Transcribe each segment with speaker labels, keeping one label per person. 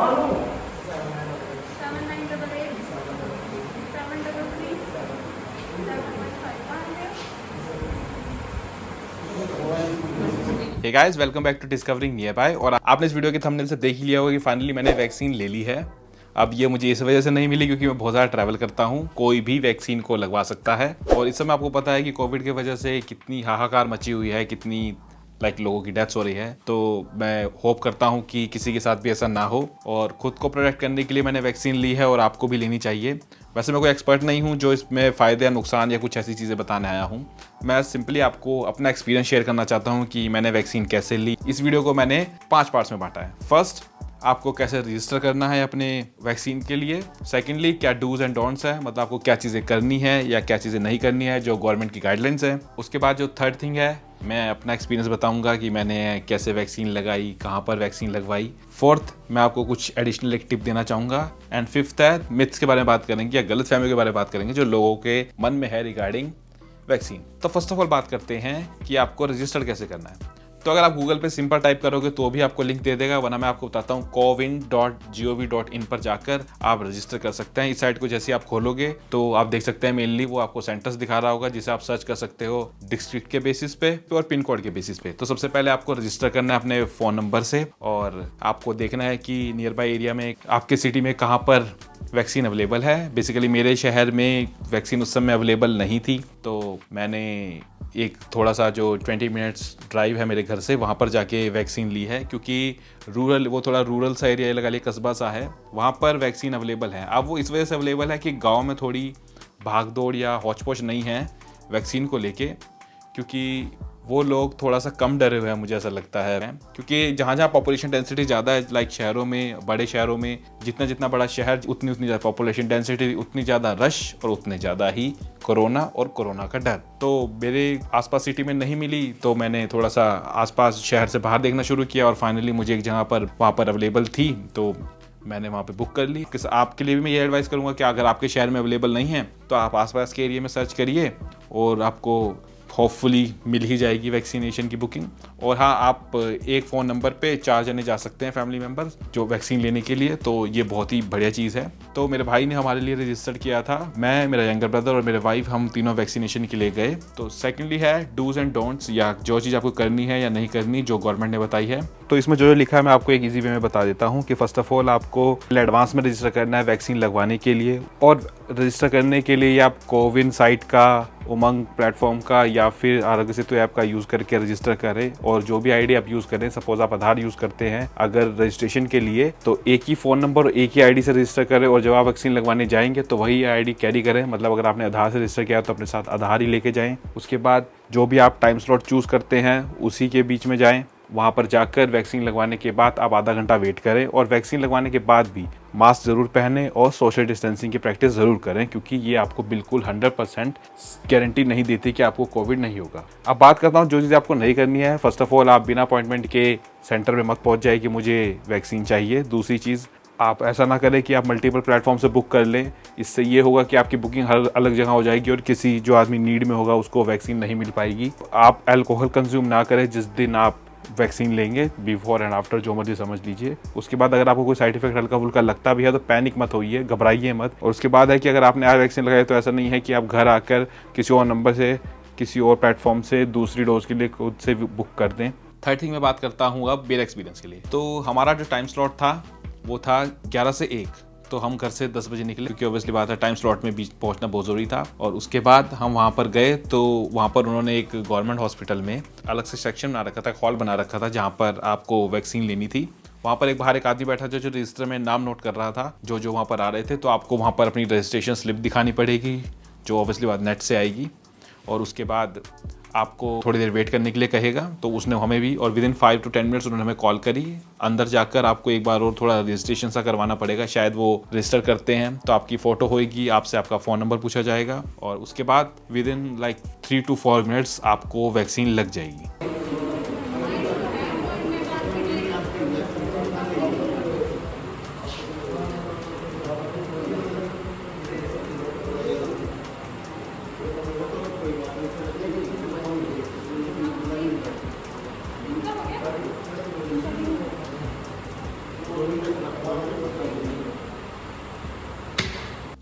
Speaker 1: Hey guys, welcome back to discovering nearby. और आपने इस वीडियो के थंबनेल से देख ही लिया होगा कि फाइनली मैंने वैक्सीन ले ली है। अब ये मुझे इस वजह से नहीं मिली क्योंकि मैं बहुत ज़्यादा ट्रैवल करता हूँ। कोई भी वैक्सीन को लगवा सकता है। और इस समय आपको पता है कि कोविड की वजह से कितनी हाहाकार मची हुई है, कितनी लोगों की डेथ्स हो रही है। तो मैं होप करता हूँ कि किसी के साथ भी ऐसा ना हो। और खुद को प्रोटेक्ट करने के लिए मैंने वैक्सीन ली है और आपको भी लेनी चाहिए। वैसे मैं कोई एक्सपर्ट नहीं हूँ जो इसमें फ़ायदे या नुकसान या कुछ ऐसी चीज़ें बताने आया हूँ। मैं सिंपली आपको अपना एक्सपीरियंस शेयर करना चाहता हूँ कि मैंने वैक्सीन कैसे ली। इस वीडियो को मैंने 5 पार्ट्स में बांटा है। फर्स्ट, आपको कैसे रजिस्टर करना है अपने वैक्सीन के लिए। सेकेंडली, क्या डूज एंड डोंट्स है, मतलब आपको क्या चीज़ें करनी है या क्या चीज़ें नहीं करनी है जो गवर्नमेंट की गाइडलाइंस है। उसके बाद जो थर्ड थिंग है, मैं अपना एक्सपीरियंस बताऊंगा कि मैंने कैसे वैक्सीन लगाई, कहाँ पर वैक्सीन लगवाई। फोर्थ, मैं आपको कुछ एडिशनल एक टिप देना चाहूँगा। एंड फिफ्थ है, मिथ्स के बारे में बात करेंगे या गलत फहमियों के बारे में बात करेंगे जो लोगों के मन में है रिगार्डिंग वैक्सीन। तो फर्स्ट ऑफ ऑल बात करते हैं कि आपको रजिस्टर कैसे करना है। तो अगर आप गूगल पे सिंपल टाइप करोगे तो भी आपको लिंक दे देगा, वरना मैं आपको बताता हूँ cowin.gov.in पर जाकर आप रजिस्टर कर सकते हैं। इस साइट को जैसे आप खोलोगे तो आप देख सकते हैं मेनली वो आपको सेंटर्स दिखा रहा होगा जिसे आप सर्च कर सकते हो डिस्ट्रिक्ट के बेसिस पे और पिन कोड के बेसिस पे। तो सबसे पहले आपको रजिस्टर करना है अपने फ़ोन नंबर से और आपको देखना है कि नियर बाई एरिया में आपके सिटी में कहाँ पर वैक्सीन अवेलेबल है। बेसिकली मेरे शहर में वैक्सीन उस समय अवेलेबल नहीं थी, तो मैंने एक थोड़ा सा जो 20 मिनट्स ड्राइव है मेरे घर से, वहाँ पर जाके वैक्सीन ली है। क्योंकि वो थोड़ा रूरल सा एरिया लगा लिया, कस्बा सा है, वहाँ पर वैक्सीन अवेलेबल है। अब वो इस वजह से अवेलेबल है कि गांव में थोड़ी भाग दौड़ या हौच पौच नहीं है वैक्सीन को लेके, क्योंकि वो लोग थोड़ा सा कम डरे हुए हैं, मुझे ऐसा लगता है। क्योंकि जहाँ जहाँ पॉपुलेशन डेंसिटी ज़्यादा है, शहरों में, बड़े शहरों में जितना जितना बड़ा शहर उतनी ज़्यादा पॉपुलेशन डेंसिटी, उतनी ज़्यादा रश और उतने ज़्यादा ही कोरोना और कोरोना का डर। तो मेरे आसपास सिटी में नहीं मिली तो मैंने थोड़ा सा आसपास शहर से बाहर देखना शुरू किया और फाइनली मुझे एक जगह पर वहाँ पर अवेलेबल थी तो मैंने वहाँ पे बुक कर ली। आपके लिए भी मैं ये एडवाइस करूँगा कि अगर आपके शहर में अवेलेबल नहीं है तो आप आसपास के एरिया में सर्च करिए और आपको होपफुली मिल ही जाएगी वैक्सीनेशन की बुकिंग। और हाँ, आप एक फ़ोन नंबर पे 4 जने जा सकते हैं फैमिली मेम्बर्स जो वैक्सीन लेने के लिए, तो ये बहुत ही बढ़िया चीज़ है। तो मेरे भाई ने हमारे लिए रजिस्टर किया था, मैं, मेरा यंगर ब्रदर और मेरे वाइफ, हम तीनों वैक्सीनेशन के लिए गए। तो सेकेंडली है डूज एंड डोंट्स, या जो चीज़ आपको करनी है या नहीं करनी जो गवर्नमेंट ने बताई है। तो इसमें जो लिखा है मैं आपको एक ईजी वे में बता देता हूँ कि फर्स्ट ऑफ ऑल आपको एडवांस में रजिस्टर करना है वैक्सीन लगवाने के लिए। और रजिस्टर करने के लिए आप कोविन साइट का, उमंग प्लेटफॉर्म का या फिर आरोग्य सेतु ऐप का यूज़ करके रजिस्टर करें। और जो भी आईडी आप यूज़ करें, सपोज आप आधार यूज़ करते हैं अगर रजिस्ट्रेशन के लिए, तो एक ही फ़ोन नंबर और एक ही आईडी से रजिस्टर करें। और जब आप वैक्सीन लगवाने जाएंगे तो वही आईडी कैरी करें, मतलब अगर आपने आधार से रजिस्टर किया तो अपने साथ आधार ही लेके जाएं। उसके बाद जो भी आप टाइम स्लॉट चूज़ करते हैं उसी के बीच में जाएँ। वहाँ पर जाकर वैक्सीन लगवाने के बाद आप आधा घंटा वेट करें और वैक्सीन लगवाने के बाद भी मास्क ज़रूर पहनें और सोशल डिस्टेंसिंग की प्रैक्टिस ज़रूर करें, क्योंकि ये आपको बिल्कुल 100% गारंटी नहीं देती कि आपको कोविड नहीं होगा। अब बात करता हूँ जो चीज़ आपको नहीं करनी है। फर्स्ट ऑफ ऑल, आप बिना अपॉइंटमेंट के सेंटर में मत पहुँच जाए कि मुझे वैक्सीन चाहिए। दूसरी चीज़, आप ऐसा ना करें कि आप मल्टीपल प्लेटफॉर्म से बुक कर लें। इससे ये होगा कि आपकी बुकिंग हर अलग जगह हो जाएगी और किसी जो आदमी नीड में होगा उसको वैक्सीन नहीं मिल पाएगी। आप अल्कोहल कंज्यूम ना करें जिस दिन आप वैक्सीन लेंगे, बिफोर एंड आफ्टर जो मर्जी समझ लीजिए। उसके बाद अगर आपको कोई साइड इफेक्ट हल्का फुल्का लगता भी है तो पैनिक मत होइए, घबराइए मत। और उसके बाद है कि अगर आपने वैक्सीन लगाया तो ऐसा नहीं है कि आप घर आकर किसी और नंबर से, किसी और प्लेटफॉर्म से दूसरी डोज के लिए खुद से बुक कर दें। थर्ड थिंग मैं बात करता हूँ अब मेरे एक्सपीरियंस के लिए। तो हमारा जो टाइम स्लॉट था वो था 11 से 1। तो हम घर से 10 बजे निकले क्योंकि ऑब्वियसली बात है टाइम स्लॉट में बीच पहुंचना बहुत ज़रूरी था। और उसके बाद हम वहाँ पर गए तो वहाँ पर उन्होंने एक गवर्नमेंट हॉस्पिटल में अलग से सेक्शन बना रखा था, हॉल बना रखा था जहाँ पर आपको वैक्सीन लेनी थी। वहाँ पर बाहर एक आदमी बैठा था जो रजिस्टर में नाम नोट कर रहा था जो वहाँ पर आ रहे थे। तो आपको वहाँ पर अपनी रजिस्ट्रेशन स्लिप दिखानी पड़ेगी जो ऑब्वियसली बात नेट से आएगी। और उसके बाद आपको थोड़ी देर वेट करने के लिए कहेगा, तो उसने हमें भी, और विदिन 5 to 10 मिनट्स उन्होंने हमें कॉल करी। अंदर जाकर आपको एक बार और थोड़ा रजिस्ट्रेशन सा करवाना पड़ेगा, शायद वो रजिस्टर करते हैं तो आपकी फ़ोटो होएगी, आपसे आपका फ़ोन नंबर पूछा जाएगा और उसके बाद विदिन 3 to 4 मिनट्स आपको वैक्सीन लग जाएगी।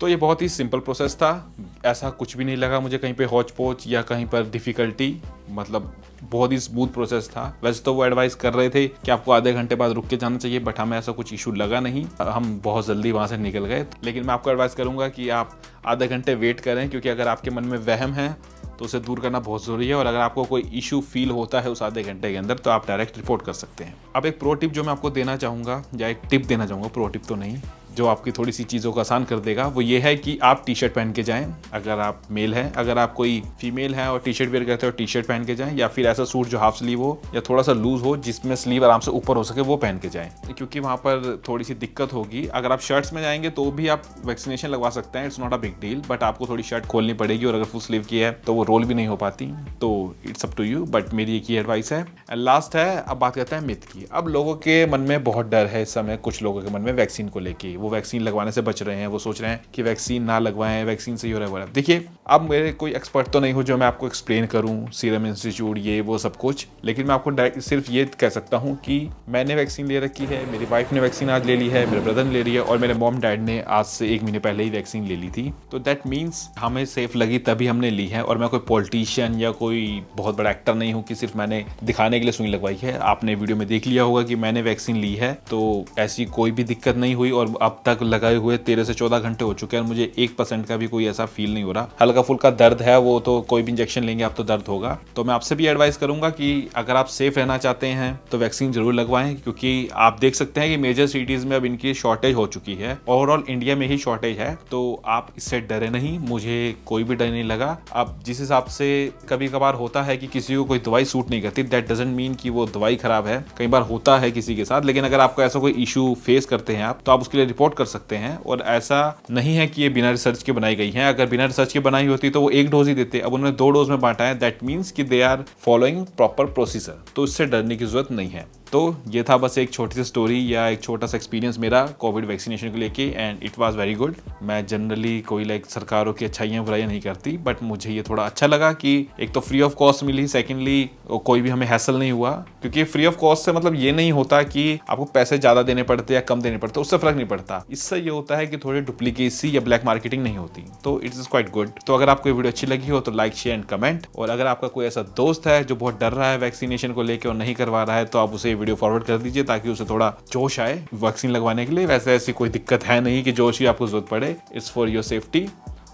Speaker 1: तो ये बहुत ही सिंपल प्रोसेस था, ऐसा कुछ भी नहीं लगा मुझे कहीं पे हौच पौच या कहीं पर डिफ़िकल्टी, मतलब बहुत ही स्मूथ प्रोसेस था। वैसे तो वो एडवाइस कर रहे थे कि आपको आधे घंटे बाद रुक के जाना चाहिए, बट हमें ऐसा कुछ इशू लगा नहीं, हम बहुत जल्दी वहाँ से निकल गए। लेकिन मैं आपको एडवाइस करूँगा कि आप आधे घंटे वेट करें, क्योंकि अगर आपके मन में वहम है तो उसे दूर करना बहुत ज़रूरी है। और अगर आपको कोई इशू फील होता है उस आधे घंटे के अंदर तो आप डायरेक्ट रिपोर्ट कर सकते हैं। अब एक प्रो टिप जो मैं आपको देना चाहूँगा, या एक टिप देना चाहूँगा, प्रो टिप तो नहीं, जो आपकी थोड़ी सी चीज़ों को आसान कर देगा, वो ये है कि आप टी शर्ट पहन के जाएं अगर आप मेल हैं। अगर आप कोई फीमेल है और टी शर्ट वेयर करते हो, टी शर्ट पहन के जाएं, या फिर ऐसा सूट जो हाफ स्लीव हो या थोड़ा सा लूज हो जिसमें स्लीव आराम से ऊपर हो सके, वो पहन के जाएं, क्योंकि वहाँ पर थोड़ी सी दिक्कत होगी। अगर आप शर्ट्स में जाएंगे तो भी आप वैक्सीनेशन लगवा सकते हैं, it's not a big deal, but आपको थोड़ी शर्ट खोलनी पड़ेगी, और अगर फुल स्लीव की है तो वो रोल भी नहीं हो पाती, तो it's up to you, but मेरी एक ही एडवाइस है। एंड लास्ट है, अब बात करते हैं मिथ की। अब लोगों के मन में बहुत डर है इस समय, कुछ लोगों के मन में वैक्सीन को लेके, वो वैक्सीन लगवाने से बच रहे हैं, वो सोच रहे हैं कि वैक्सीन ना लगवाएं, वैक्सीन से ही हो रहा है। देखिए, अब मेरे कोई एक्सपर्ट तो नहीं हो जो मैं आपको एक्सप्लेन करूं सीरम इंस्टीट्यूट ये वो सब कुछ, लेकिन मैं आपको सिर्फ ये कह सकता हूं कि मैंने वैक्सीन ले रखी है, मेरी वाइफ ने वैक्सीन आज ले ली है, मेरे ब्रदर ने ले ली है, और मेरे मॉम डैड ने आज से 1 महीने पहले ही वैक्सीन ले ली थी। तो दैट मीन्स हमें सेफ लगी तभी हमने ली है, और मैं कोई पॉलिटिशियन या कोई बहुत बड़ा एक्टर नहीं हूँ कि सिर्फ मैंने दिखाने के लिए सुई लगवाई है। आपने वीडियो में देख लिया होगा कि मैंने वैक्सीन ली है, तो ऐसी कोई भी दिक्कत नहीं हुई, और अब तक लगाए हुए 13 से 14 घंटे हो चुके हैं, मुझे 1% का भी कोई ऐसा फील नहीं हो रहा। हल्का फुल्का दर्द है, वो तो कोई भी इंजेक्शन लेंगे आप तो दर्द होगा। तो मैं आपसे भी एडवाइस करूंगा कि अगर आप सेफ रहना चाहते हैं तो वैक्सीन जरूर लगवाएं, क्योंकि आप देख सकते हैं कि मेजर सिटीज में अब इनकी शॉर्टेज हो चुकी है, ओवरऑल इंडिया में ही शॉर्टेज है, तो आप इससे डरे नहीं, मुझे कोई भी डर नहीं लगा। अब जिस हिसाब से कभी कभार होता है कि किसी को कोई दवाई सूट नहीं करती, दैट डजंट मीन कि वो दवाई खराब है, कई बार होता है किसी के साथ, लेकिन अगर आपको ऐसा कोई इशू फेस करते हैं आप, तो आप उसके लिए रिपोर्ट कर सकते हैं। और ऐसा नहीं है कि ये बिना रिसर्च के बनाई गई है, अगर बिना रिसर्च के बनाई होती तो वो 1 डोज ही देते, अब उन्होंने 2 डोज में बांटा है, दैट मीन्स कि they are following proper procedure, तो इससे डरने की जरूरत नहीं है। तो ये था बस एक छोटी सी स्टोरी या एक छोटा सा एक्सपीरियंस मेरा कोविड वैक्सीनेशन को लेके, and it was very good. मैं जनरली कोई सरकारों की अच्छाइयाँ बुराइयाँ नहीं करती, बट मुझे ये थोड़ा अच्छा लगा कि एक तो फ्री ऑफ कॉस्ट मिली, सेकेंडली कोई भी हमें हैसल नहीं हुआ, क्योंकि फ्री ऑफ कॉस्ट से मतलब ये नहीं होता कि आपको पैसे ज़्यादा देने पड़ते या कम देने पड़ते, उससे फर्क नहीं पड़ता। इससे ये होता है कि थोड़ी डुप्लीकेसी या ब्लैक मार्केटिंग नहीं होती, तो इट्स इज क्वाइट गुड। तो अगर आपको ये वीडियो अच्छी लगी हो तो लाइक, शेयर एंड कमेंट, और अगर आपका कोई ऐसा दोस्त है जो बहुत डर रहा है वैक्सीनेशन को लेकर और नहीं करवा रहा है, तो आप उसे वीडियो फॉरवर्ड कर दीजिए ताकि उसे थोड़ा जोश आए वैक्सीन लगवाने के लिए। वैसे ऐसी कोई दिक्कत है नहीं कि जोश ही आपको जरूरत पड़े, it's for your safety.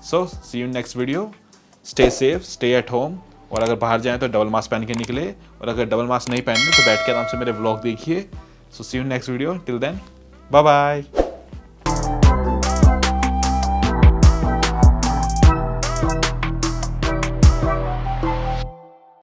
Speaker 1: So see you next video, stay safe, stay at home, और अगर बाहर जाएं तो डबल मास्क पहन के निकले, और अगर डबल मास्क नहीं पहनने तो बैठ के आराम से मेरे व्लॉग देखिए। So see you next video, till then bye bye.